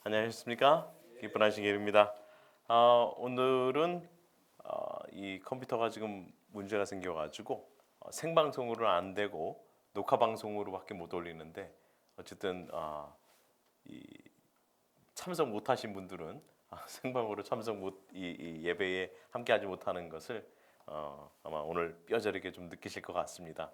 안녕하셨습니까? 기쁜 아침입니다. 오늘은 이 컴퓨터가 지금 문제가 생겨가지고 생방송으로는 안 되고 녹화 방송으로밖에 못 올리는데 어쨌든 이 참석 못하신 분들은 생방으로 참석 못 이 예배에 함께하지 못하는 것을 아마 오늘 뼈저리게 좀 느끼실 것 같습니다.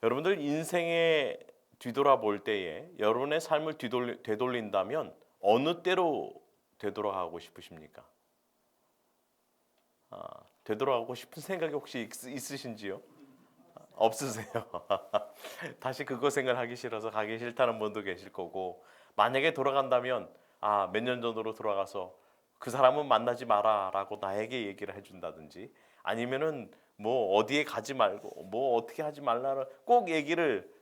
여러분들 인생에 뒤돌아볼 때에 여러분의 삶을 되돌린다면 어느 때로 되돌아가고 싶으십니까? 되돌아가고 싶은 생각이 혹시 있으신지요? 없으세요? 다시 그곳 생활 하기 싫어서 가기 싫다는 분도 계실 거고, 만약에 돌아간다면 몇 년 전으로 돌아가서 그 사람은 만나지 마라라고 나에게 얘기를 해준다든지, 아니면은 뭐 어디에 가지 말고 뭐 어떻게 하지 말라를 꼭 얘기를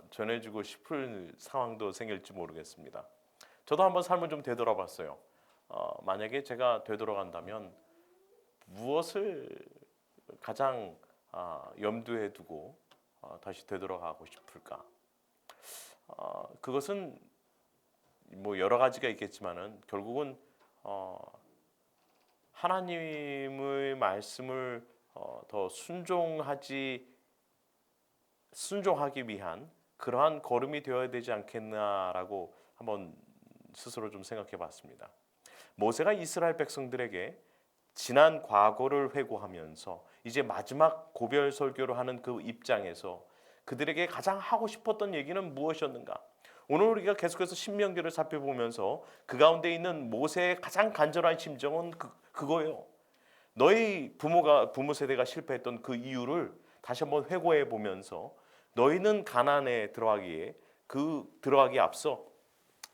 전해주고 싶을 상황도 생길지 모르겠습니다. 저도 한번 삶을 좀 되돌아봤어요. 만약에 제가 되돌아간다면 무엇을 가장 염두에 두고 다시 되돌아가고 싶을까? 그것은 뭐 여러 가지가 있겠지만은 결국은 하나님의 말씀을 더 순종하기 위한 그러한 걸음이 되어야 되지 않겠나라고 한번 스스로 좀 생각해 봤습니다. 모세가 이스라엘 백성들에게 지난 과거를 회고하면서 이제 마지막 고별 설교를 하는 그 입장에서 그들에게 가장 하고 싶었던 얘기는 무엇이었는가? 오늘 우리가 계속해서 신명기를 살펴보면서 그 가운데 있는 모세의 가장 간절한 심정은 그거예요. 너희 부모 세대가 실패했던 그 이유를 다시 한번 회고해 보면서 너희는 가나안에 들어가기 앞서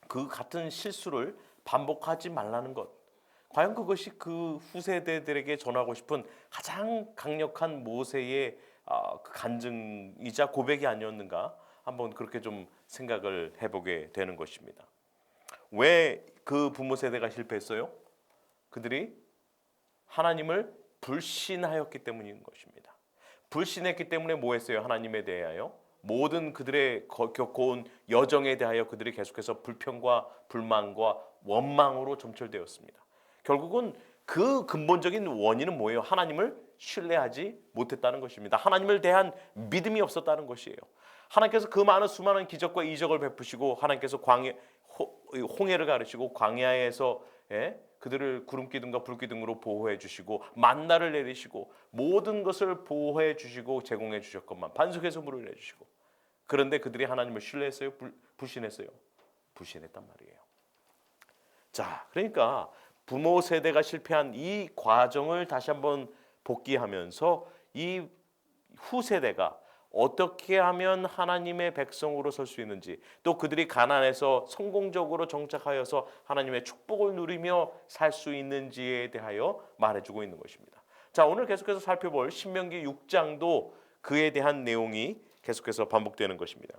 그 같은 실수를 반복하지 말라는 것. 과연 그것이 그 후세대들에게 전하고 싶은 가장 강력한 모세의 그 간증이자 고백이 아니었는가? 한번 그렇게 좀 생각을 해보게 되는 것입니다. 왜 그 부모 세대가 실패했어요? 그들이 하나님을 불신하였기 때문인 것입니다. 불신했기 때문에 뭐 했어요? 하나님에 대하여 모든 그들의 겪어온 여정에 대하여 그들이 계속해서 불평과 불만과 원망으로 점철되었습니다. 결국은 그 근본적인 원인은 뭐예요? 하나님을 신뢰하지 못했다는 것입니다. 하나님을 대한 믿음이 없었다는 것이에요. 하나님께서 그 많은 수많은 기적과 이적을 베푸시고 하나님께서 홍해를 가르시고 광야에서 그들을 구름 기둥과 불 기둥으로 보호해 주시고 만나를 내리시고 모든 것을 보호해 주시고 제공해 주셨건만 반석에서 물을 내 주시고, 그런데 그들이 하나님을 신뢰했어요? 불신했어요? 불신했단 말이에요. 자, 그러니까 부모 세대가 실패한 이 과정을 다시 한번 복귀하면서 이 후세대가 어떻게 하면 하나님의 백성으로 설 수 있는지, 또 그들이 가나안에서 성공적으로 정착하여서 하나님의 축복을 누리며 살 수 있는지에 대하여 말해주고 있는 것입니다. 자, 오늘 계속해서 살펴볼 신명기 6장도 그에 대한 내용이 계속해서 반복되는 것입니다.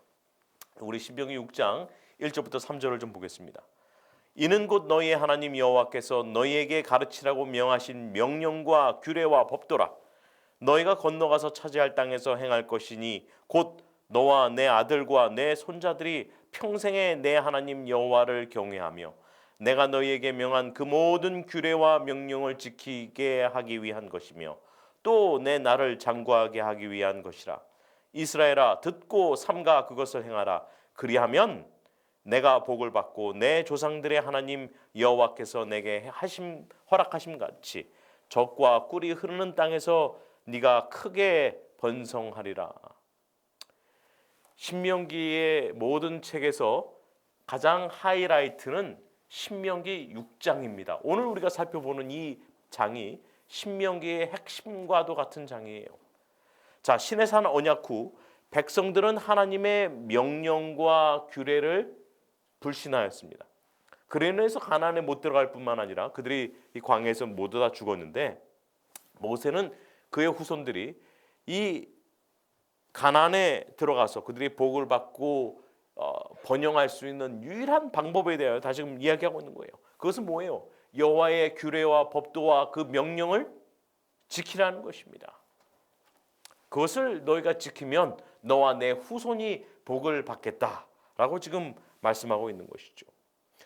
우리 신명기 6장 1절부터 3절을 좀 보겠습니다. 이는 곧 너희의 하나님 여호와께서 너희에게 가르치라고 명하신 명령과 규례와 법도라. 너희가 건너가서 차지할 땅에서 행할 것이니 곧 너와 내 아들과 내 손자들이 평생에 내 하나님 여호와를 경외하며 내가 너희에게 명한 그 모든 규례와 명령을 지키게 하기 위한 것이며 또 내 나를 장구하게 하기 위한 것이라. 이스라엘아, 듣고 삼가 그것을 행하라. 그리하면 내가 복을 받고 내 조상들의 하나님 여호와께서 내게 허락하심 같이 젖과 꿀이 흐르는 땅에서 네가 크게 번성하리라. 신명기의 모든 책에서 가장 하이라이트는 신명기 6장입니다. 오늘 우리가 살펴보는 이 장이 신명기의 핵심과도 같은 장이에요. 자, 시내산 언약 후 백성들은 하나님의 명령과 규례를 불신하였습니다. 그로 인해서 가나안에 못 들어갈 뿐만 아니라 그들이 이 광야에서 모두 다 죽었는데, 모세는 그의 후손들이 이 가나안에 들어가서 그들이 복을 받고 번영할 수 있는 유일한 방법에 대하여 다시금 이야기하고 있는 거예요. 그것은 뭐예요? 여호와의 규례와 법도와 그 명령을 지키라는 것입니다. 그것을 너희가 지키면 너와 내 후손이 복을 받겠다라고 지금 말씀하고 있는 것이죠.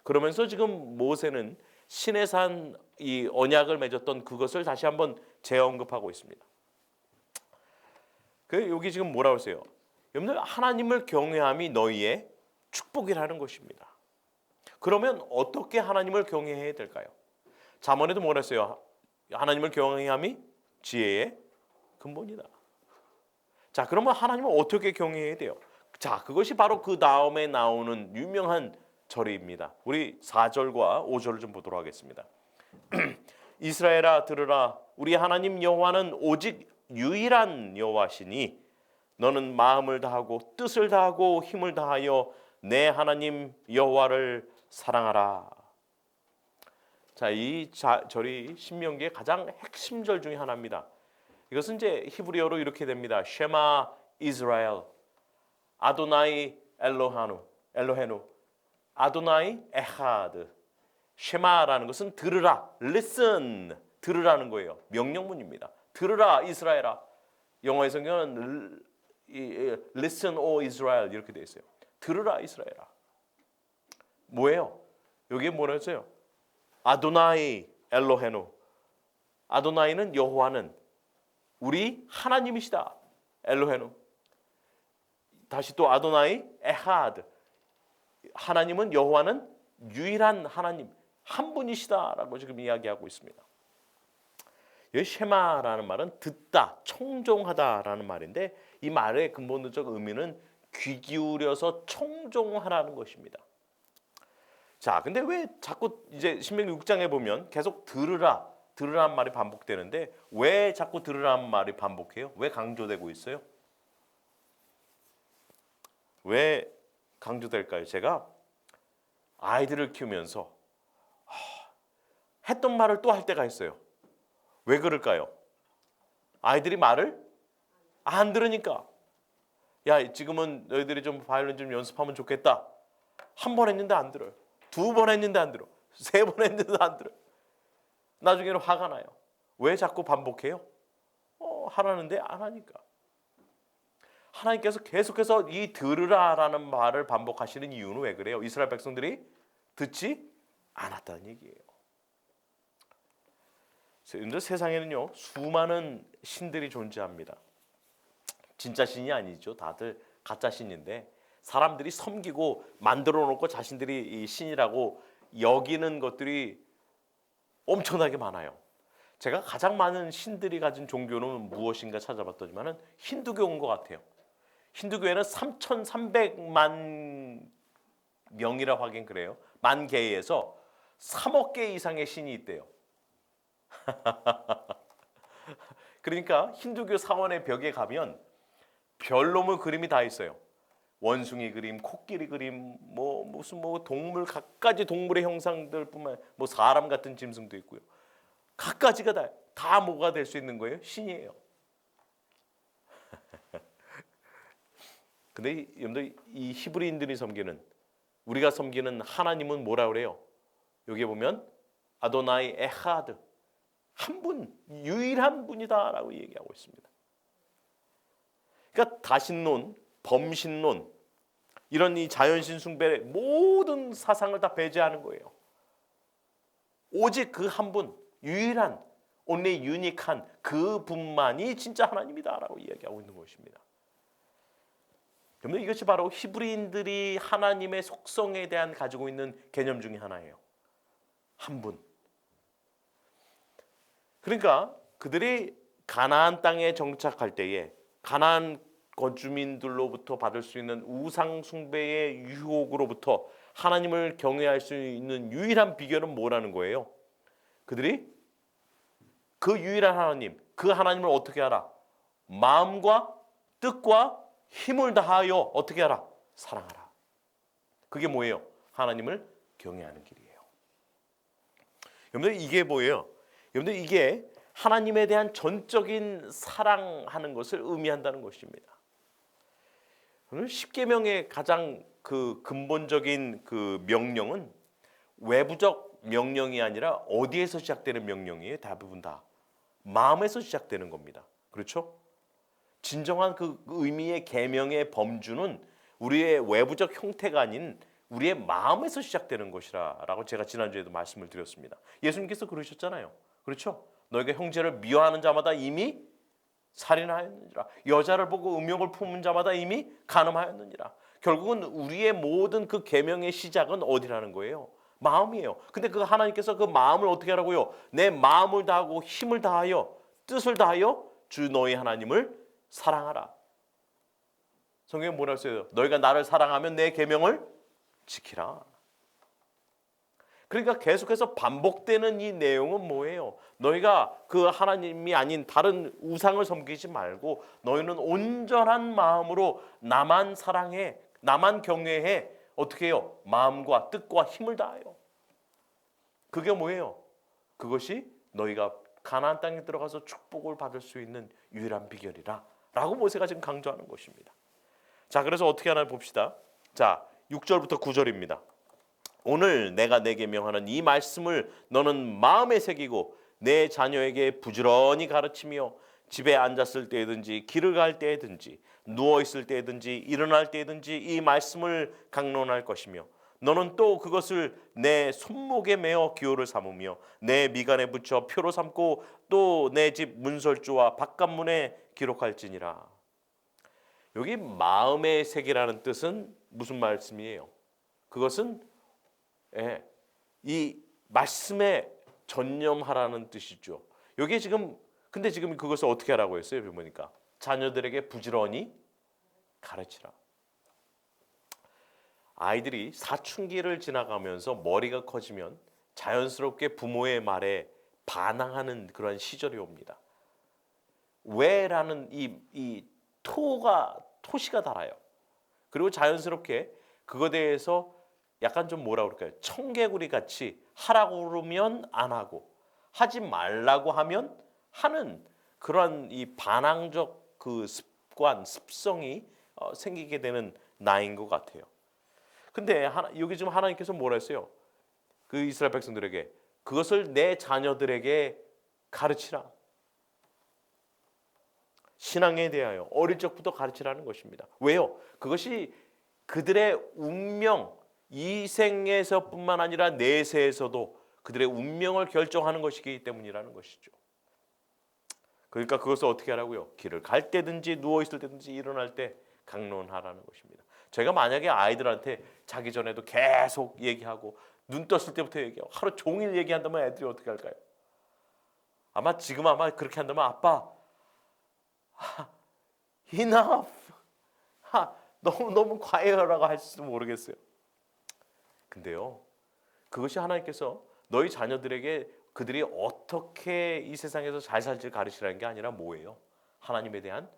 그러면서 지금 모세는 신의 산 이 언약을 맺었던 그것을 다시 한번 재언급하고 있습니다. 그 여기 지금 뭐라고 했어요? 여러분들 하나님을 경외함이 너희의 축복이라는 것입니다. 그러면 어떻게 하나님을 경외해야 될까요? 잠언에도 뭐라 했어요? 하나님을 경외함이 지혜의 근본이다. 자, 그러면 하나님을 어떻게 경외해야 돼요? 자, 그것이 바로 그 다음에 나오는 유명한 절입니다. 우리 4절과 5절을 좀 보도록 하겠습니다. 이스라엘아 들으라, 우리 하나님 여호와는 오직 유일한 여호와시니 너는 마음을 다하고 뜻을 다하고 힘을 다하여 내 하나님 여호와를 사랑하라. 자, 이 절이 신명기의 가장 핵심 절 중에 하나입니다. 이것은 이제 히브리어로 이렇게 됩니다. 쉐마 이스라엘 아도나이 엘로헤누 아도나이 에하드. 쉐마라는 것은 들으라, listen, 들으라는 거예요. 명령문입니다. 들으라 이스라엘아. 영어의 성경은 listen O Israel 이렇게 되어 있어요. 들으라 이스라엘아. 뭐예요? 여기에 뭐라 했어요? 아도나이 엘로헤누. 아도나이는 여호와는 우리 하나님이시다. 엘로헤누. 다시 또 아도나이 에하드. 하나님은 여호와는 유일한 하나님, 한 분이시다라고 지금 이야기하고 있습니다. 이 쉐마라는 말은 듣다, 청종하다라는 말인데 이 말의 근본적 의미는 귀 기울여서 청종하라는 것입니다. 자, 근데 왜 자꾸 이제 신명기 6장에 보면 계속 들으라는 말이 반복되는데 왜 자꾸 들으라는 말이 반복해요? 왜 강조되고 있어요? 왜 강조될까요? 제가 아이들을 키우면서 했던 말을 또 할 때가 있어요. 왜 그럴까요? 아이들이 말을 안 들으니까. 야, 지금은 너희들이 좀 바이올린 좀 연습하면 좋겠다. 한 번 했는데 안 들어요. 두 번 했는데 안 들어. 세 번 했는데도 안 들어. 나중에는 화가 나요. 왜 자꾸 반복해요? 하라는데 안 하니까. 하나님께서 계속해서 이 들으라라는 말을 반복하시는 이유는 왜 그래요? 이스라엘 백성들이 듣지 않았다는 얘기예요. 세상에는요 수많은 신들이 존재합니다. 진짜 신이 아니죠. 다들 가짜 신인데 사람들이 섬기고 만들어 놓고 자신들이 이 신이라고 여기는 것들이 엄청나게 많아요. 제가 가장 많은 신들이 가진 종교는 무엇인가 찾아봤더니만은 힌두교인 것 같아요. 힌두교에는 3,300만 명이라고 하긴 그래요. 만 개에서 3억 개 이상의 신이 있대요. 그러니까 힌두교 사원의 벽에 가면 별놈의 그림이 다 있어요. 원숭이 그림, 코끼리 그림, 무슨 동물 갖가지 동물의 형상들뿐만 뭐 사람 같은 짐승도 있고요. 갖가지가 다 뭐가 될 수 있는 거예요? 신이에요. 근데 여러분들 이 히브리인들이 섬기는 우리가 섬기는 하나님은 뭐라 그래요? 여기에 보면 아도나이 에하드 한 분, 유일한 분이다라고 얘기하고 있습니다. 그러니까 다신론, 범신론 이런 이 자연신 숭배의 모든 사상을 다 배제하는 거예요. 오직 그 한 분, 유일한, only 유니크한 그 분만이 진짜 하나님이다라고 이야기하고 있는 것입니다. 그러면 이것이 바로 히브리인들이 하나님의 속성에 대한 가지고 있는 개념 중에 하나예요. 한 분. 그러니까 그들이 가나안 땅에 정착할 때에 가나안 거주민들로부터 받을 수 있는 우상 숭배의 유혹으로부터 하나님을 경외할 수 있는 유일한 비결은 뭐라는 거예요? 그들이 그 유일한 하나님, 그 하나님을 어떻게 하라? 마음과 뜻과 힘을 다하여 어떻게 하라? 사랑하라. 그게 뭐예요? 하나님을 경외하는 길이에요. 여러분들 이게 뭐예요? 여러분들 이게 하나님에 대한 전적인 사랑하는 것을 의미한다는 것입니다. 오늘 십계명의 가장 그 근본적인 그 명령은 외부적 명령이 아니라 어디에서 시작되는 명령이에요? 대부분 다 마음에서 시작되는 겁니다. 그렇죠? 진정한 그 의미의 계명의 범주는 우리의 외부적 형태가 아닌 우리의 마음에서 시작되는 것이라고 제가 지난주에도 말씀을 드렸습니다. 예수님께서 그러셨잖아요. 그렇죠? 너희가 형제를 미워하는 자마다 이미 살인하였느니라. 여자를 보고 음욕을 품은 자마다 이미 간음하였느니라. 결국은 우리의 모든 그 계명의 시작은 어디라는 거예요? 마음이에요. 근데 그 하나님께서 그 마음을 어떻게 하라고요? 내 마음을 다하고 힘을 다하여 뜻을 다하여 주 너희 하나님을 사랑하라. 성경에 뭐라고 써요? 너희가 나를 사랑하면 내 계명을 지키라. 그러니까 계속해서 반복되는 이 내용은 뭐예요? 너희가 그 하나님이 아닌 다른 우상을 섬기지 말고 너희는 온전한 마음으로 나만 사랑해, 나만 경외해. 어떻게 해요? 마음과 뜻과 힘을 다하여. 그게 뭐예요? 그것이 너희가 가나안 땅에 들어가서 축복을 받을 수 있는 유일한 비결이라 라고 모세가 지금 강조하는 것입니다. 자, 그래서 어떻게 하나 봅시다. 자, 6절부터 9절입니다. 오늘 내가 내게 명하는 이 말씀을 너는 마음에 새기고 내 자녀에게 부지런히 가르치며 집에 앉았을 때든지 길을 갈 때든지 누워 있을 때든지 일어날 때든지 이 말씀을 강론할 것이며 너는 또 그것을 내 손목에 메어 기호를 삼으며 내 미간에 붙여 표로 삼고 또 내 집 문설주와 바깥문에 기록할지니라. 여기 마음의 색이라는 뜻은 무슨 말씀이에요? 그것은 이 말씀에 전념하라는 뜻이죠. 여기 지금 근데 지금 그것을 어떻게 하라고 했어요? 여기 보니까 자녀들에게 부지런히 가르치라. 아이들이 사춘기를 지나가면서 머리가 커지면 자연스럽게 부모의 말에 반항하는 그런 시절이 옵니다. 왜라는 이 토시가 달아요. 그리고 자연스럽게 그거에 대해서 약간 좀 뭐라 그럴까요? 청개구리 같이 하라고 그러면 안 하고 하지 말라고 하면 하는 그런 이 반항적 그 습성이 생기게 되는 나이인 것 같아요. 근데 여기 지금 하나님께서 뭐라 했어요? 그 이스라엘 백성들에게 그것을 내 자녀들에게 가르치라. 신앙에 대하여 어릴 적부터 가르치라는 것입니다. 왜요? 그것이 그들의 운명, 이 생에서뿐만 아니라 내세에서도 그들의 운명을 결정하는 것이기 때문이라는 것이죠. 그러니까 그것을 어떻게 하라고요? 길을 갈 때든지 누워 있을 때든지 일어날 때 강론하라는 것입니다. 저희가 만약에 아이들한테 자기 전에도 계속 얘기하고 눈 떴을 때부터 얘기하고 하루 종일 얘기한다면 애들이 어떻게 할까요? 지금 그렇게 한다면 아빠 enough 너무 과해요라고 할지도 모르겠어요. 근데요, 그것이 하나님께서 너희 자녀들에게 그들이 어떻게 이 세상에서 잘 살지 가르치라는 게 아니라 뭐예요? 하나님에 대한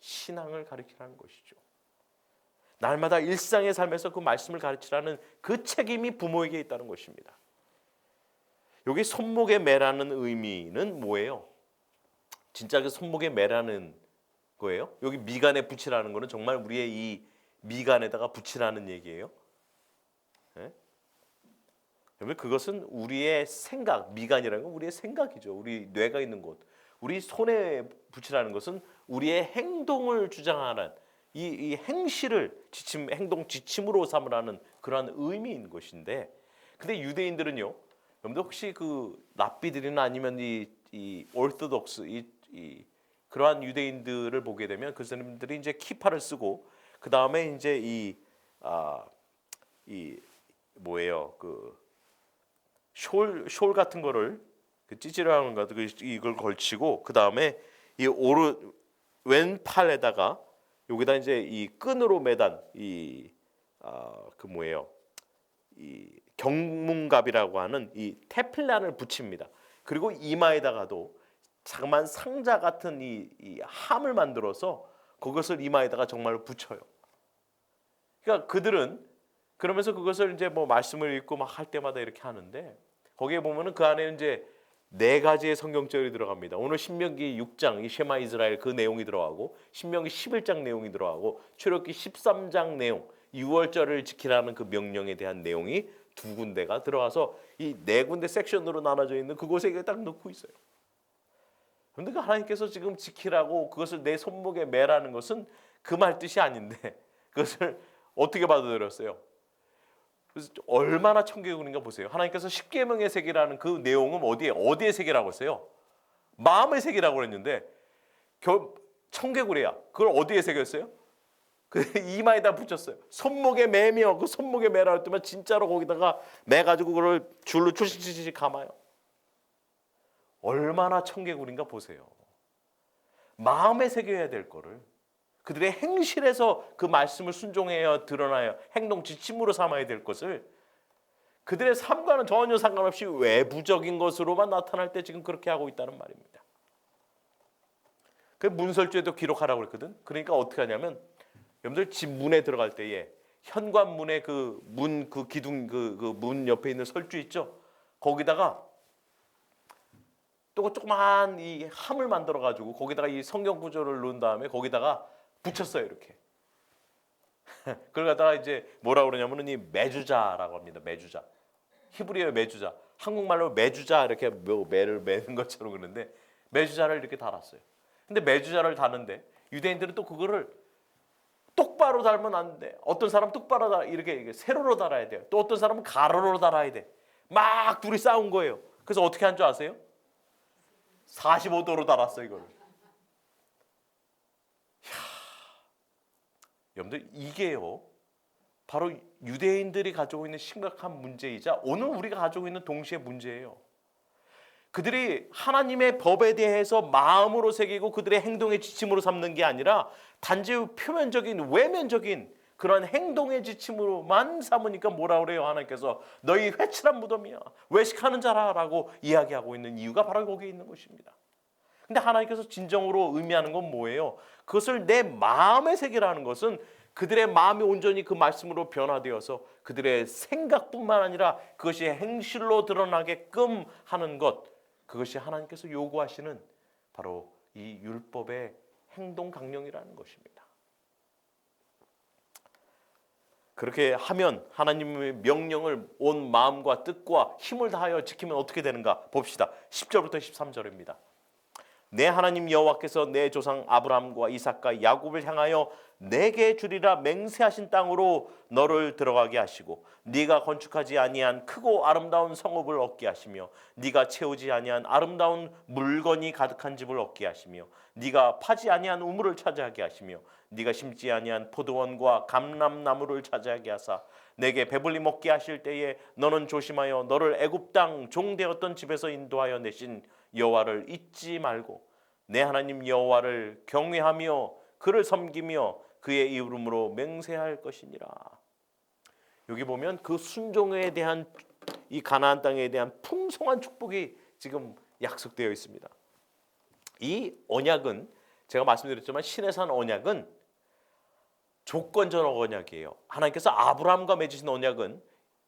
신앙을 가르치라는 것이죠. 날마다 일상의 삶에서 그 말씀을 가르치라는 그 책임이 부모에게 있다는 것입니다. 여기 손목에 매라는 의미는 뭐예요? 진짜 그 손목에 매라는 거예요? 여기 미간에 붙이라는 거는 정말 우리의 이 미간에다가 붙이라는 얘기예요. 네? 그러면 그것은 우리의 생각, 미간이라는 건 우리의 생각이죠. 우리 뇌가 있는 곳. 우리 손에 붙이라는 것은 우리의 행동을 주장하는 이 행실을 행동 지침으로 삼으라는 그러한 의미인 것인데, 근데 유대인들은요, 여러분들 혹시 그 랍비들이나 아니면 이 오르토독스 그러한 유대인들을 보게 되면 그 사람들이 이제 키파를 쓰고 그 다음에 이제 뭐예요, 그 숄 같은 거를 그 찌질하는 거 이걸 걸치고 그 다음에 이 왼팔에다가 여기다 이제 이 끈으로 매단 그 뭐예요, 이 경문갑이라고 하는 이 테플란을 붙입니다. 그리고 이마에다가도 자그마한 상자 같은 이 함을 만들어서 그것을 이마에다가 정말로 붙여요. 그러니까 그들은 그러면서 그것을 이제 뭐 말씀을 읽고 막 할 때마다 이렇게 하는데, 거기에 보면은 그 안에 이제 4가지의 성경절이 들어갑니다. 오늘 신명기 6장 이 쉐마 이스라엘 그 내용이 들어가고, 신명기 11장 내용이 들어가고, 출애굽기 13장 내용 6월절을 지키라는 그 명령에 대한 내용이 2군데가 들어가서 이 4군데 섹션으로 나눠져 있는 그곳에 딱 넣고 있어요. 그런데 그 하나님께서 지금 지키라고 그것을 내 손목에 매라는 것은 그 말 뜻이 아닌데 그것을 어떻게 받아들였어요? 그래서 얼마나 청개구리인가 보세요. 하나님께서 십계명의 세계라는 그 내용은 어디에 세계라고 했어요? 마음의 세계라고 그랬는데 청개구리야. 그걸 어디에 새겼어요? 그 이마에다 붙였어요. 손목에 매며 그 손목에 매라 했더니 진짜로 거기다가 매가지고 그걸 줄로 출시치시 감아요. 얼마나 청개구리인가 보세요. 마음에 새겨야 될 거를 그들의 행실에서 그 말씀을 순종해야 드러나야 행동 지침으로 삼아야 될 것을 그들의 삶과는 전혀 상관없이 외부적인 것으로만 나타날 때 지금 그렇게 하고 있다는 말입니다. 그 문설주에도 기록하라고 그랬거든. 그러니까 어떻게 하냐면 여러분들 집 문에 들어갈 때에 현관문에 그 문 그 기둥 그 문 옆에 있는 설주 있죠. 거기다가 또 조그만 이 함을 만들어 가지고 거기다가 이 성경 구절을 넣은 다음에 거기다가 붙였어요 이렇게. 그걸 갖다가 이제 뭐라 그러냐면은 이 매주자라고 합니다. 매주자. 히브리어의 매주자. 한국말로 매주자 이렇게 매를 매는 것처럼 그러는데 매주자를 이렇게 달았어요. 근데 매주자를 다는데 유대인들은 또 그거를 똑바로 달면 안 돼. 어떤 사람은 똑바로 이렇게 세로로 달아야 돼요. 또 어떤 사람은 가로로 달아야 돼. 막 둘이 싸운 거예요. 그래서 어떻게 한 줄 아세요? 45도로 달았어 이걸. 여러분들 이게요. 바로 유대인들이 가지고 있는 심각한 문제이자 오늘 우리가 가지고 있는 동시에 문제예요. 그들이 하나님의 법에 대해서 마음으로 새기고 그들의 행동의 지침으로 삼는 게 아니라 단지 표면적인 외면적인 그런 행동의 지침으로만 삼으니까 뭐라 그래요? 하나님께서 너희 회칠한 무덤이야. 외식하는 자라라고 이야기하고 있는 이유가 바로 거기에 있는 것입니다. 근데 하나님께서 진정으로 의미하는 건 뭐예요? 그것을 내 마음에 새기라는 것은 그들의 마음이 온전히 그 말씀으로 변화되어서 그들의 생각뿐만 아니라 그것이 행실로 드러나게끔 하는 것, 그것이 하나님께서 요구하시는 바로 이 율법의 행동 강령이라는 것입니다. 그렇게 하면 하나님의 명령을 온 마음과 뜻과 힘을 다하여 지키면 어떻게 되는가 봅시다. 10절부터 13절입니다. 내 하나님 여호와께서 내 조상 아브라함과 이삭과 야곱을 향하여 내게 주리라 맹세하신 땅으로 너를 들어가게 하시고 네가 건축하지 아니한 크고 아름다운 성읍을 얻게 하시며 네가 채우지 아니한 아름다운 물건이 가득한 집을 얻게 하시며 네가 파지 아니한 우물을 차지하게 하시며 네가 심지 아니한 포도원과 감람나무를 차지하게 하사 내게 배불리 먹게 하실 때에 너는 조심하여 너를 애굽 땅 종되었던 집에서 인도하여 내신 여호와를 잊지 말고 내 하나님 여호와를 경외하며 그를 섬기며 그의 이름으로 맹세할 것이니라. 여기 보면 그 순종에 대한 이 가나안 땅에 대한 풍성한 축복이 지금 약속되어 있습니다. 이 언약은 제가 말씀드렸지만 신의 산 언약은 조건적 언약이에요. 하나님께서 아브라함과 맺으신 언약은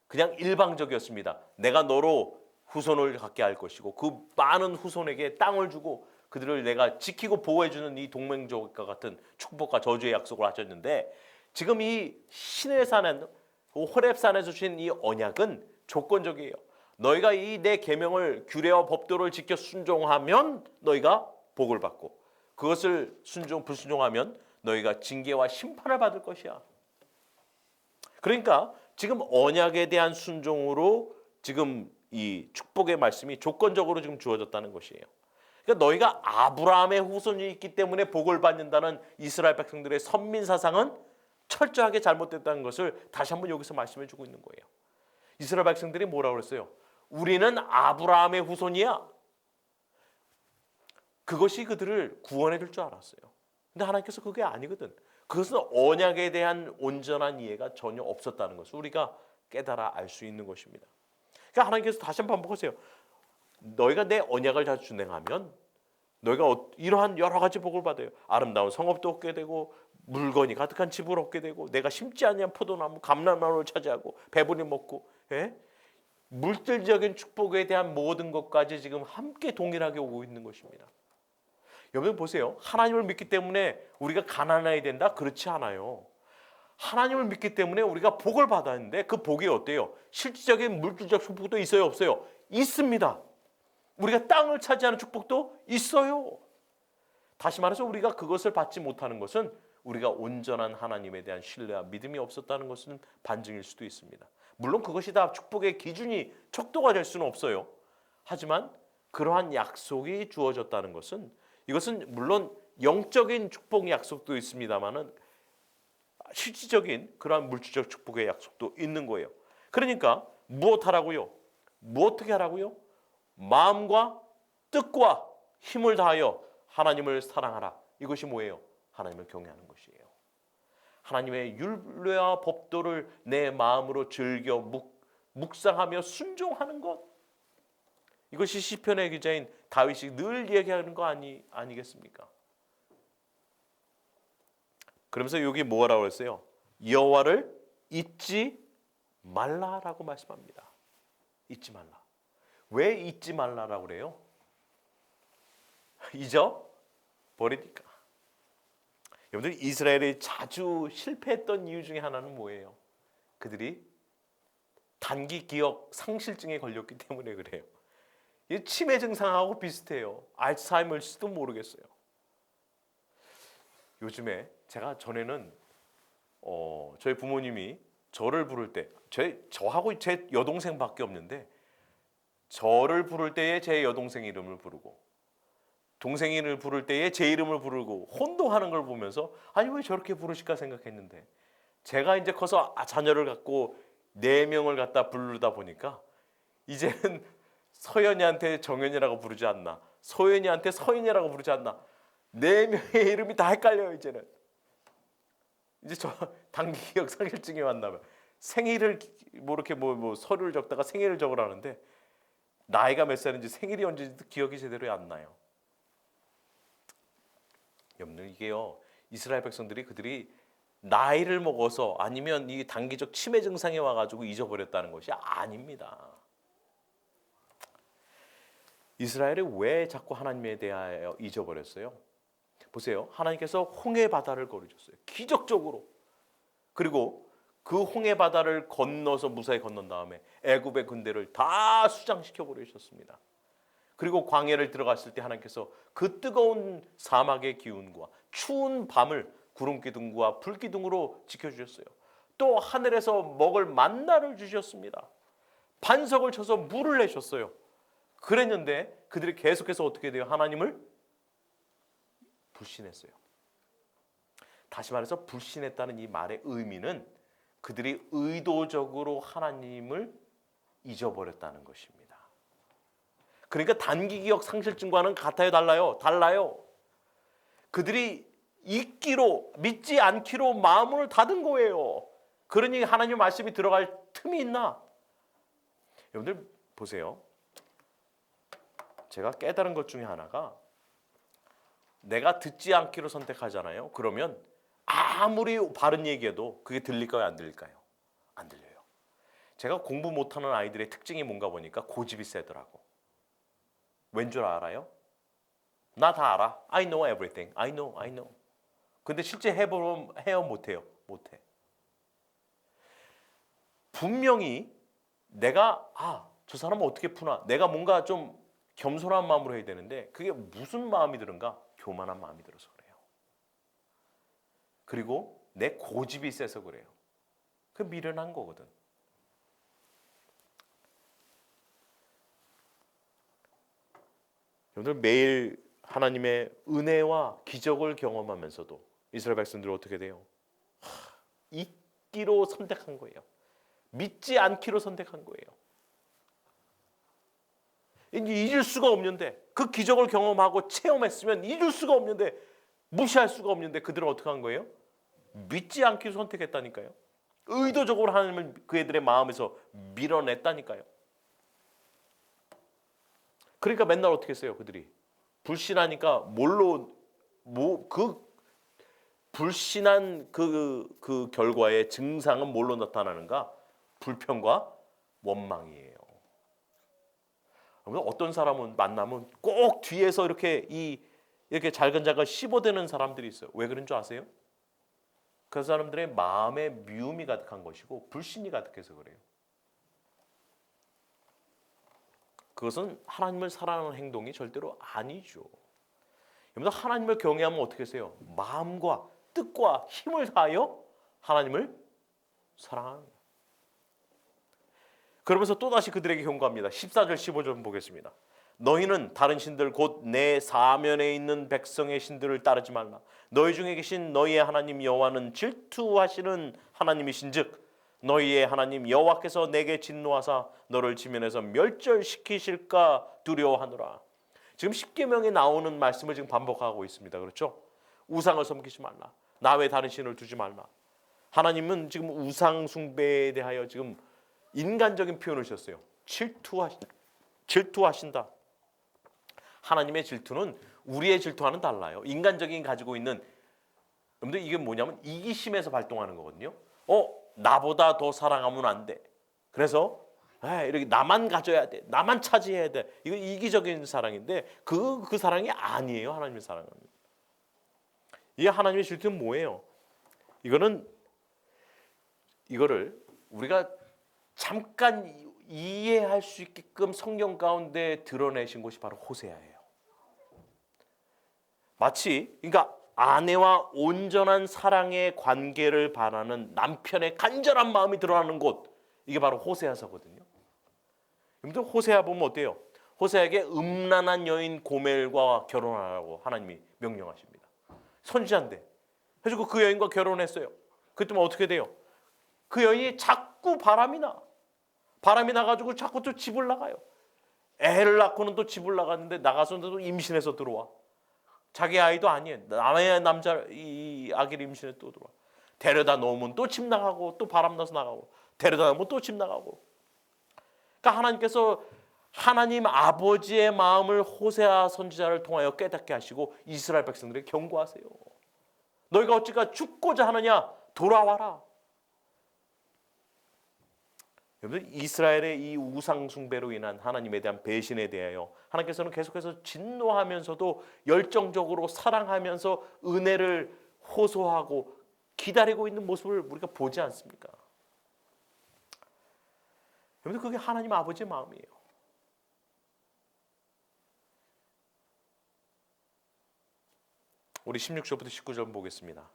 그냥 일방적이었습니다. 내가 너로 후손을 갖게 할 것이고 그 많은 후손에게 땅을 주고 그들을 내가 지키고 보호해주는 이 동맹족과 같은 축복과 저주의 약속을 하셨는데 지금 이 신의 산에 호렙산에서 주신 이 언약은 조건적이에요. 너희가 이 내 계명을 규례와 법도를 지켜 순종하면 너희가 복을 받고 그것을 불순종하면 너희가 징계와 심판을 받을 것이야. 그러니까 지금 언약에 대한 순종으로 지금 이 축복의 말씀이 조건적으로 지금 주어졌다는 것이에요. 그러니까 너희가 아브라함의 후손이 있기 때문에 복을 받는다는 이스라엘 백성들의 선민 사상은 철저하게 잘못됐다는 것을 다시 한번 여기서 말씀해 주고 있는 거예요. 이스라엘 백성들이 뭐라고 그랬어요? 우리는 아브라함의 후손이야. 그것이 그들을 구원해 줄 줄 알았어요. 근데 하나님께서 그게 아니거든. 그것은 언약에 대한 온전한 이해가 전혀 없었다는 것을 우리가 깨달아 알 수 있는 것입니다. 그러니까 하나님께서 다시 한번 반복하세요. 너희가 내 언약을 잘 준행하면 너희가 이러한 여러 가지 복을 받아요. 아름다운 성읍도 얻게 되고 물건이 가득한 집을 얻게 되고 내가 심지 아니한 포도나무, 감람나무를 차지하고 배불리 먹고 물질적인 축복에 대한 모든 것까지 지금 함께 동일하게 오고 있는 것입니다. 여러분 보세요. 하나님을 믿기 때문에 우리가 가난해야 된다? 그렇지 않아요. 하나님을 믿기 때문에 우리가 복을 받았는데 그 복이 어때요? 실질적인 물질적 축복도 있어요? 없어요? 있습니다. 우리가 땅을 차지하는 축복도 있어요. 다시 말해서 우리가 그것을 받지 못하는 것은 우리가 온전한 하나님에 대한 신뢰와 믿음이 없었다는 것은 반증일 수도 있습니다. 물론 그것이 다 축복의 기준이 척도가 될 수는 없어요. 하지만 그러한 약속이 주어졌다는 것은, 이것은 물론 영적인 축복 약속도 있습니다만은 실질적인 그러한 물질적 축복의 약속도 있는 거예요. 그러니까 무엇하라고요? 어떻게 하라고요? 마음과 뜻과 힘을 다하여 하나님을 사랑하라. 이것이 뭐예요? 하나님을 경외하는 것이에요. 하나님의 율례와 법도를 내 마음으로 즐겨 묵상하며 순종하는 것. 이것이 시편의 기자인 다윗이 늘 얘기하는 거 아니겠습니까? 그러면서 여기 뭐라고 했어요? 여호와를 잊지 말라라고 말씀합니다. 잊지 말라. 왜 잊지 말라라고 그래요? 잊어버리니까. 여러분들, 이스라엘이 자주 실패했던 이유 중에 하나는 뭐예요? 그들이 단기 기억 상실증에 걸렸기 때문에 그래요. 이 치매 증상하고 비슷해요. 알츠하이머일지도 모르겠어요. 요즘에 제가 전에는 저희 부모님이 저를 부를 때, 저하고 제 여동생밖에 없는데, 저를 부를 때에 제 여동생 이름을 부르고 동생 이름을 부를 때에 제 이름을 부르고 혼동하는 걸 보면서 아니 왜 저렇게 부르실까 생각했는데, 제가 이제 커서 자녀를 갖고 4명을 갖다 부르다 보니까 이제는 서연이한테 정연이라고 부르지 않나, 소연이한테 서연이라고 부르지 않나, 4명의 이름이 다 헷갈려요. 이제는 이제 저 단기 기억 상실증이 왔나 봐요. 생일을 이렇게 서류를 적다가 생일을 적으라는데 나이가 몇 살인지 생일이 언제인지 기억이 제대로 안 나요. 여러분, 이게요, 이스라엘 백성들이 그들이 나이를 먹어서 아니면 이 단기적 치매 증상이 와가지고 잊어버렸다는 것이 아닙니다. 이스라엘이 왜 자꾸 하나님에 대하여 잊어버렸어요? 보세요. 하나님께서 홍해 바다를 거르셨어요. 기적적으로. 그리고 그 홍해 바다를 건너서 무사히 건넌 다음에 애굽의 군대를 다 수장시켜 버리셨습니다. 그리고 광야를 들어갔을 때 하나님께서 그 뜨거운 사막의 기운과 추운 밤을 구름 기둥과 불 기둥으로 지켜주셨어요. 또 하늘에서 먹을 만나를 주셨습니다. 반석을 쳐서 물을 내셨어요. 그랬는데 그들이 계속해서 어떻게 돼요? 하나님을 불신했어요. 다시 말해서 불신했다는 이 말의 의미는 그들이 의도적으로 하나님을 잊어버렸다는 것입니다. 그러니까 단기 기억 상실증과는 같아요, 달라요? 달라요. 그들이 잊기로, 믿지 않기로 마음을 닫은 거예요. 그러니 하나님의 말씀이 들어갈 틈이 있나? 여러분들 보세요. 제가 깨달은 것 중에 하나가, 내가 듣지 않기로 선택하잖아요. 그러면 아무리 바른 얘기해도 그게 들릴까요, 안 들릴까요? 안 들려요. 제가 공부 못하는 아이들의 특징이 뭔가 보니까 고집이 세더라고. 왠 줄 알아요? 나 다 알아. I know everything. I know. 근데 실제 해보면 해요, 못해요? 못해. 분명히 내가 저 사람은 어떻게 푸나, 내가 뭔가 좀 겸손한 마음으로 해야 되는데 그게 무슨 마음이 들은가? 교만한 마음이 들어서 그래요. 그리고 내 고집이 세서 그래요. 그 미련한 거거든. 여러분들, 매일 하나님의 은혜와 기적을 경험하면서도 이스라엘 백성들은 어떻게 돼요? 잊기로 선택한 거예요. 믿지 않기로 선택한 거예요. 잊을 수가 없는데, 그 기적을 경험하고 체험했으면 잊을 수가 없는데, 무시할 수가 없는데 그들은 어떻게 한 거예요? 믿지 않기로 선택했다니까요. 의도적으로 하나님을 그 애들의 마음에서 밀어냈다니까요. 그러니까 맨날 어떻게 했어요? 그들이 불신하니까 그 불신한 그 결과의 증상은 뭘로 나타나는가? 불평과 원망이에요. 어떤 사람은 만나면 꼭 뒤에서 이렇게 잘근잘근 씹어대는 사람들이 있어요. 왜 그런 줄 아세요? 그 사람들의 마음에 미움이 가득한 것이고 불신이 가득해서 그래요. 그것은 하나님을 사랑하는 행동이 절대로 아니죠. 여러분, 하나님을 경외하면 어떻게 하세요? 마음과 뜻과 힘을 다하여 하나님을 사랑하는 거예요. 그러면서 또다시 그들에게 경고합니다. 14절 15절 보겠습니다. 너희는 다른 신들 곧 내 사면에 있는 백성의 신들을 따르지 말라. 너희 중에 계신 너희의 하나님 여호와는 질투하시는 하나님이신즉 너희의 하나님 여호와께서 내게 진노하사 너를 지면에서 멸절시키실까 두려워하노라. 지금 십계명에 나오는 말씀을 지금 반복하고 있습니다. 그렇죠? 우상을 섬기지 말라. 나 외 다른 신을 두지 말라. 하나님은 지금 우상 숭배에 대하여 지금 인간적인 표현을 쓰셨어요. 질투하신다. 하나님의 질투는 우리의 질투와는 달라요. 인간적인 가지고 있는, 여러분들 이게 뭐냐면 이기심에서 발동하는 거거든요. 나보다 더 사랑하면 안 돼. 그래서 이렇게 나만 가져야 돼. 나만 차지해야 돼. 이거 이기적인 사랑인데 그 사랑이 아니에요. 하나님의 사랑은. 이 하나님의 질투는 뭐예요? 이거를 우리가 잠깐 이해할 수 있게끔 성경 가운데 드러내신 것이 바로 호세아예요. 마치 그러니까 아내와 온전한 사랑의 관계를 바라는 남편의 간절한 마음이 드러나는 곳, 이게 바로 호세아서거든요. 여러분들 호세아 보면 어때요? 호세아에게 음란한 여인 고멜과 결혼하라고 하나님이 명령하십니다. 선지자인데 해주고 그 여인과 결혼했어요. 그때면 어떻게 돼요? 그 여인이 자꾸 바람이 나가지고 자꾸 또 집을 나가요. 애를 낳고는 또 집을 나갔는데 나가서는 또 임신해서 들어와. 자기 아이도 아니에요. 남의 남자 이 아기를 임신해 또 들어와. 데려다 놓으면 또 집 나가고 또 바람 나서 나가고 데려다 놓으면 또 집 나가고. 그러니까 하나님께서 하나님 아버지의 마음을 호세아 선지자를 통하여 깨닫게 하시고 이스라엘 백성들에게 경고하세요. 너희가 어찌가 죽고자 하느냐? 돌아와라. 여러분들 이스라엘의 이 우상 숭배로 인한 하나님에 대한 배신에 대하여 하나님께서는 계속해서 진노하면서도 열정적으로 사랑하면서 은혜를 호소하고 기다리고 있는 모습을 우리가 보지 않습니까? 여러분들 그게 하나님 아버지의 마음이에요. 우리 16절부터 19절 보겠습니다.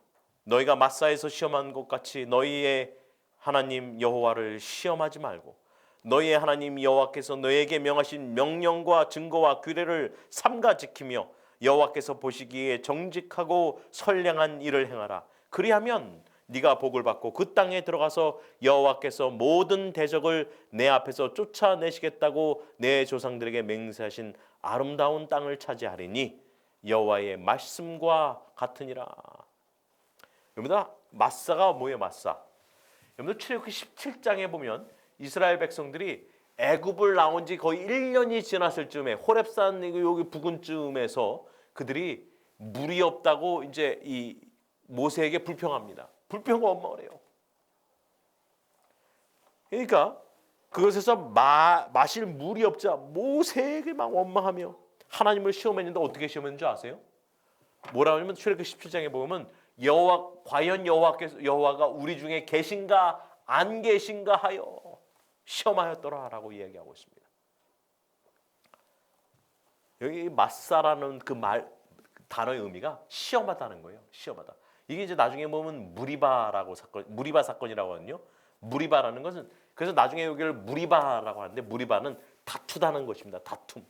너희가 마사에서 시험한 것 같이 너희의 하나님 여호와를 시험하지 말고 너희의 하나님 여호와께서 너희에게 명하신 명령과 증거와 규례를 삼가 지키며 여호와께서 보시기에 정직하고 선량한 일을 행하라. 그리하면 네가 복을 받고 그 땅에 들어가서 여호와께서 모든 대적을 내 앞에서 쫓아내시겠다고 내 조상들에게 맹세하신 아름다운 땅을 차지하리니 여호와의 말씀과 같으니라. 여러분들 마사가 뭐예요? 마사. 여러분들 출애굽기 17장에 보면 이스라엘 백성들이 애굽을 나온 지 거의 1년이 지났을 즈음에 호렙산 여기 부근쯤에서 그들이 물이 없다고 이제 이 모세에게 불평합니다. 불평과 원망을 해요. 그러니까 그것에서 마실 물이 없자 모세에게 막 원망하며 하나님을 시험했는데 어떻게 시험했는지 아세요? 뭐라고 하냐면 출애굽기 17장에 보면 과연 여호와가 우리 중에 계신가 안 계신가 하여 시험하였더라라고 이야기하고 있습니다. 여기 마사라는 그 단어의 의미가 시험하다는 거예요. 시험하다. 이게 이제 나중에 보면 무리바 사건이라고 하거든요. 무리바라는 것은 그래서 나중에 여기를 무리바라고 하는데 무리바는 다투다는 것입니다. 다툼.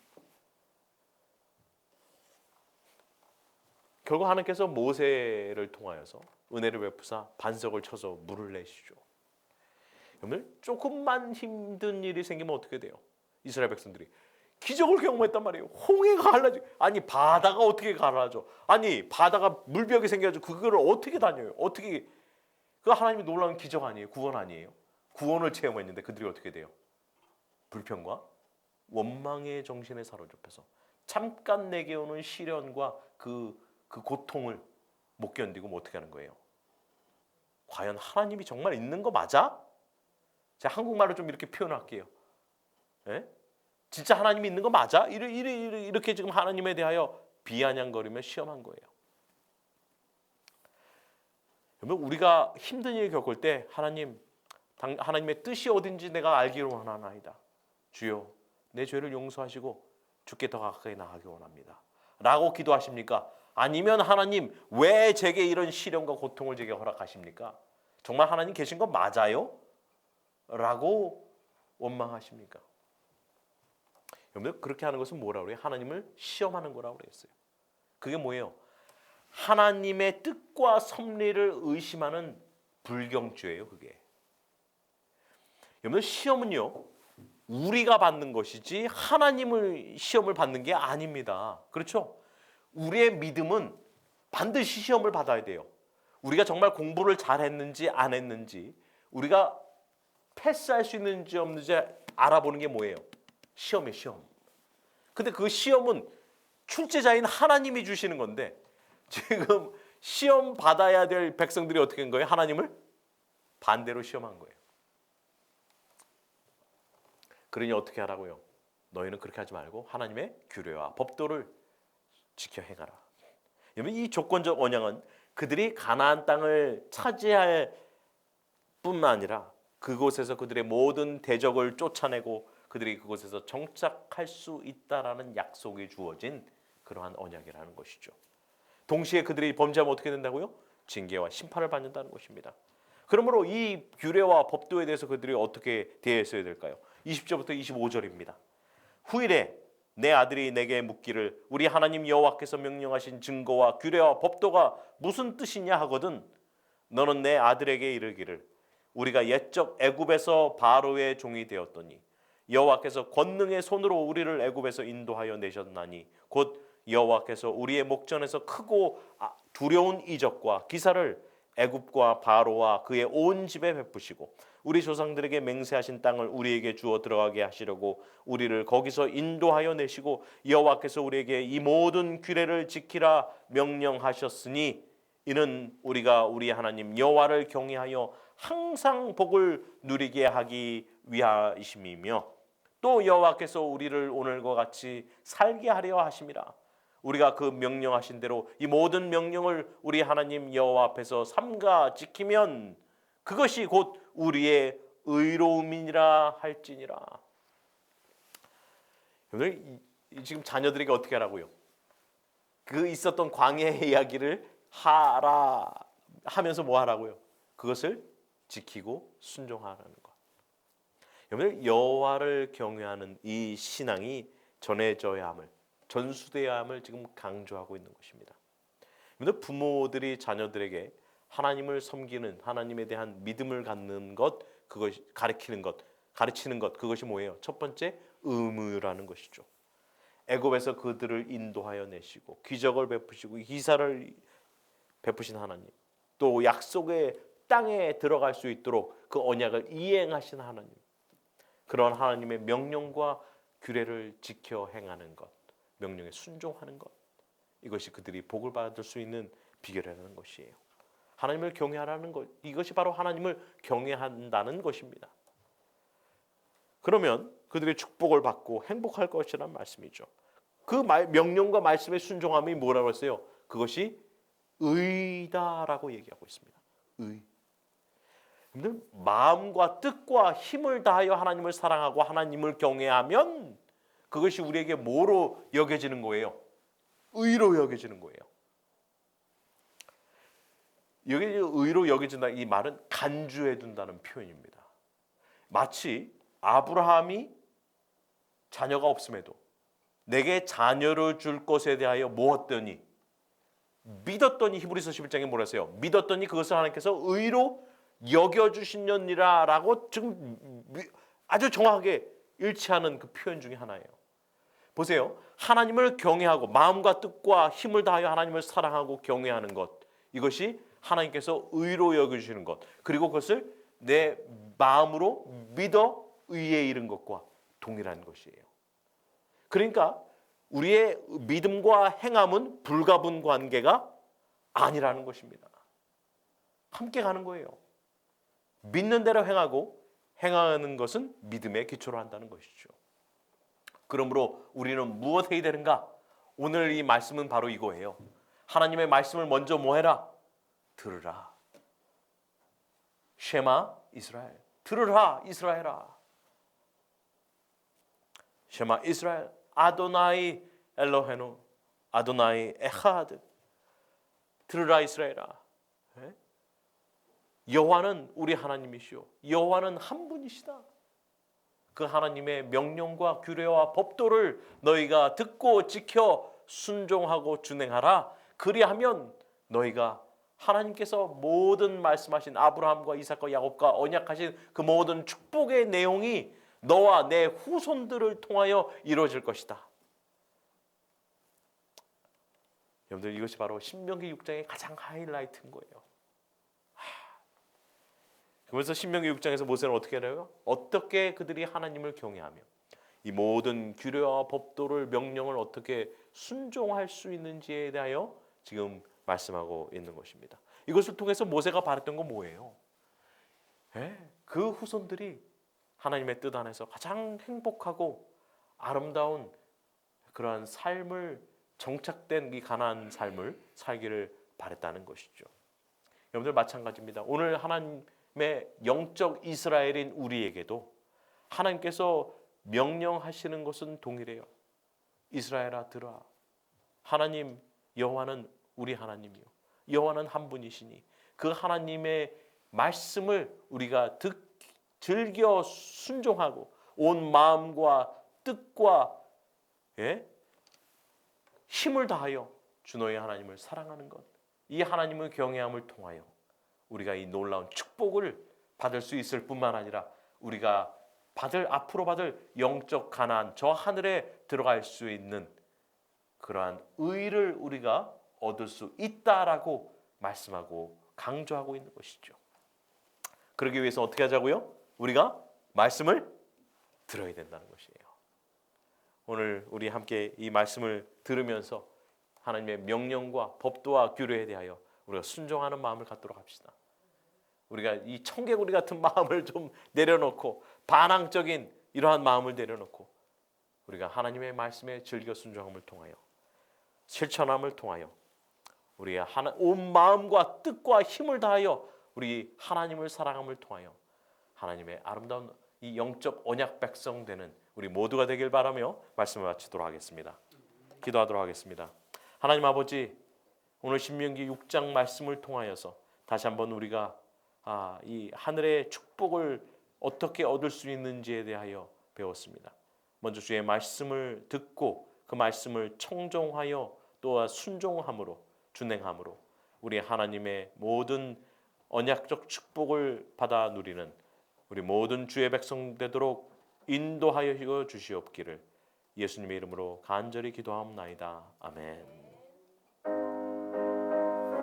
결국 하나님께서 모세를 통하여서 은혜를 베푸사 반석을 쳐서 물을 내시죠. 여러분 조금만 힘든 일이 생기면 어떻게 돼요? 이스라엘 백성들이 기적을 경험했단 말이에요. 홍해가 갈라져. 아니 바다가 어떻게 갈라져? 아니 바다가 물벽이 생겨가지고 그거를 어떻게 다녀요? 어떻게 그 하나님이 놀라운 기적 아니에요? 구원 아니에요? 구원을 체험했는데 그들이 어떻게 돼요? 불평과 원망의 정신에 사로잡혀서 잠깐 내게 오는 시련과 그 고통을 못 견디고 뭐 어떻게 하는 거예요? 과연 하나님이 정말 있는 거 맞아? 제가 한국말로 좀 이렇게 표현할게요. 예? 진짜 하나님이 있는 거 맞아? 이렇게 지금 하나님에 대하여 비아냥거리며 시험한 거예요. 여러분 우리가 힘든 일을 겪을 때 하나님의 뜻이 어딘지 내가 알기로 원하나이다. 주여 내 죄를 용서하시고 주께 더 가까이 나가기 원합니다. 라고 기도하십니까? 아니면 하나님 왜 제게 이런 시련과 고통을 제게 허락하십니까? 정말 하나님 계신 거 맞아요? 라고 원망하십니까? 여러분들 그렇게 하는 것은 뭐라고 그래요? 하나님을 시험하는 거라고 그랬어요. 그게 뭐예요? 하나님의 뜻과 섭리를 의심하는 불경주예요. 그게. 여러분 시험은요 우리가 받는 것이지 하나님을 시험을 받는 게 아닙니다. 그렇죠? 우리의 믿음은 반드시 시험을 받아야 돼요. 우리가 정말 공부를 잘했는지 안 했는지, 우리가 패스할 수 있는지 없는지 알아보는 게 뭐예요? 시험이에요. 시험. 근데 그 시험은 출제자인 하나님이 주시는 건데 지금 시험 받아야 될 백성들이 어떻게 한 거예요? 하나님을 반대로 시험한 거예요. 그러니 어떻게 하라고요? 너희는 그렇게 하지 말고 하나님의 규례와 법도를 지켜 행하라. 여러분 이 조건적 언약은 그들이 가나안 땅을 차지할 뿐만 아니라 그곳에서 그들의 모든 대적을 쫓아내고 그들이 그곳에서 정착할 수 있다라는 약속이 주어진 그러한 언약이라는 것이죠. 동시에 그들이 범죄하면 어떻게 된다고요? 징계와 심판을 받는다는 것입니다. 그러므로 이 규례와 법도에 대해서 그들이 어떻게 대했어야 될까요? 20절부터 25절입니다. 후일에 내 아들이 내게 묻기를 우리 하나님 여호와께서 명령하신 증거와 규례와 법도가 무슨 뜻이냐 하거든 너는 내 아들에게 이르기를 우리가 옛적 애굽에서 바로의 종이 되었더니 여호와께서 권능의 손으로 우리를 애굽에서 인도하여 내셨나니 곧 여호와께서 우리의 목전에서 크고 두려운 이적과 기사를 애굽과 바로와 그의 온 집에 베푸시고 우리 조상들에게 맹세하신 땅을 우리에게 주어 들어가게 하시려고 우리를 거기서 인도하여 내시고 여호와께서 우리에게 이 모든 규례를 지키라 명령하셨으니 이는 우리가 우리 하나님 여호와를 경외하여 항상 복을 누리게 하기 위하심이며 또 여호와께서 우리를 오늘과 같이 살게 하려 하심이라. 우리가 그 명령하신 대로 이 모든 명령을 우리 하나님 여호와 앞에서 삼가 지키면 그것이 곧 우리의 의로움이니라 할지니라. 여러분들 지금 자녀들에게 어떻게 하라고요? 그 있었던 광야의 이야기를 하라 하면서 뭐 하라고요? 그것을 지키고 순종하라는 것. 여러분들 여호와를 경외하는 이 신앙이 전해져야 함을 전수되어야 함을 지금 강조하고 있는 것입니다. 여러분들 부모들이 자녀들에게 하나님을 섬기는 하나님에 대한 믿음을 갖는 것, 그것이 가르치는 것 그것이 뭐예요? 첫 번째 의무라는 것이죠. 애굽에서 그들을 인도하여 내시고 기적을 베푸시고 기사를 베푸신 하나님, 또 약속의 땅에 들어갈 수 있도록 그 언약을 이행하신 하나님, 그런 하나님의 명령과 규례를 지켜 행하는 것, 명령에 순종하는 것, 이것이 그들이 복을 받을 수 있는 비결이라는 것이에요. 하나님을 경외하라는 것, 이것이 바로 하나님을 경외한다는 것입니다. 그러면 그들의 축복을 받고 행복할 것이라는 말씀이죠. 그 명령과 말씀의 순종함이 뭐라고 했어요? 그것이 의다라고 얘기하고 있습니다. 의. 여러분들 마음과 뜻과 힘을 다하여 하나님을 사랑하고 하나님을 경외하면 그것이 우리에게 뭐로 여겨지는 거예요? 의로 여겨지는 거예요. 여기 의로 여겨진다 이 말은 간주해 둔다는 표현입니다. 마치 아브라함이 자녀가 없음에도 내게 자녀를 줄 것에 대하여 모았더니 믿었더니 히브리서 11장에 뭐라 했어요? 믿었더니 그것을 하나님께서 의로 여겨주시느니라라고 지금 아주 정확하게 일치하는 그 표현 중에 하나예요. 보세요. 하나님을 경외하고 마음과 뜻과 힘을 다하여 하나님을 사랑하고 경외하는 것, 이것이 하나님께서 의로 여겨주시는 것, 그리고 그것을 내 마음으로 믿어 의에 이른 것과 동일한 것이에요. 그러니까 우리의 믿음과 행함은 불가분 관계가 아니라는 것입니다. 함께 가는 거예요. 믿는 대로 행하고 행하는 것은 믿음의 기초로 한다는 것이죠. 그러므로 우리는 무엇 해야 되는가? 오늘 이 말씀은 바로 이거예요. 하나님의 말씀을 먼저 뭐 해라? 들으라. 쉐마 이스라엘. 들으라 이스라엘아. 쉐마 이스라엘. 아도나이 엘로헤노. 아도나이 에하드. 들으라 이스라엘아. 여호와는 우리 하나님이시오. 여호와는 한 분이시다. 그 하나님의 명령과 규례와 법도를 너희가 듣고 지켜 순종하고 준행하라. 그리하면 너희가 하나님께서 모든 말씀하신 아브라함과 이삭과 야곱과 언약하신 그 모든 축복의 내용이 너와 내 후손들을 통하여 이루어질 것이다. 여러분들, 이것이 바로 신명기 6장의 가장 하이라이트인 거예요. 그래서 신명기 6장에서 모세는 어떻게 해요? 어떻게 그들이 하나님을 경외하며 이 모든 규례와 법도를 명령을 어떻게 순종할 수 있는지에 대하여 지금 말씀하고 있는 것입니다. 이것을 통해서 모세가 바랬던 건 뭐예요? 그 후손들이 하나님의 뜻 안에서 가장 행복하고 아름다운 그러한 삶을, 정착된 이 가나안 삶을 살기를 바랬다는 것이죠. 여러분들, 마찬가지입니다. 오늘 하나님의 영적 이스라엘인 우리에게도 하나님께서 명령하시는 것은 동일해요. 이스라엘아 들으라. 하나님 여호와는 우리 하나님이요, 여호와는 한 분이시니 그 하나님의 말씀을 우리가 즐겨 순종하고 온 마음과 뜻과 힘을 다하여 주 너희 하나님을 사랑하는 것, 이 하나님의 경외함을 통하여 우리가 이 놀라운 축복을 받을 수 있을 뿐만 아니라 우리가 앞으로 받을 영적 가나안, 저 하늘에 들어갈 수 있는 그러한 의를 우리가 얻을 수 있다라고 말씀하고 강조하고 있는 것이죠. 그러기 위해서 어떻게 하자고요? 우리가 말씀을 들어야 된다는 것이에요. 오늘 우리 함께 이 말씀을 들으면서 하나님의 명령과 법도와 규례에 대하여 우리가 순종하는 마음을 갖도록 합시다. 우리가 이 청개구리 같은 마음을 좀 내려놓고, 반항적인 이러한 마음을 내려놓고 우리가 하나님의 말씀에 즐겨 순종함을 통하여, 실천함을 통하여 우리가 온 마음과 뜻과 힘을 다하여 우리 하나님을 사랑함을 통하여 하나님의 아름다운 이 영적 언약 백성 되는 우리 모두가 되길 바라며 말씀을 마치도록 하겠습니다. 기도하도록 하겠습니다. 하나님 아버지, 오늘 신명기 6장 말씀을 통하여서 다시 한번 우리가 이 하늘의 축복을 어떻게 얻을 수 있는지에 대하여 배웠습니다. 먼저 주의 말씀을 듣고 그 말씀을 청종하여 또 순종함으로, 준행함으로 우리 하나님의 모든 언약적 축복을 받아 누리는 우리 모든 주의 백성 되도록 인도하여 주시옵기를 예수님의 이름으로 간절히 기도하옵나이다. 아멘.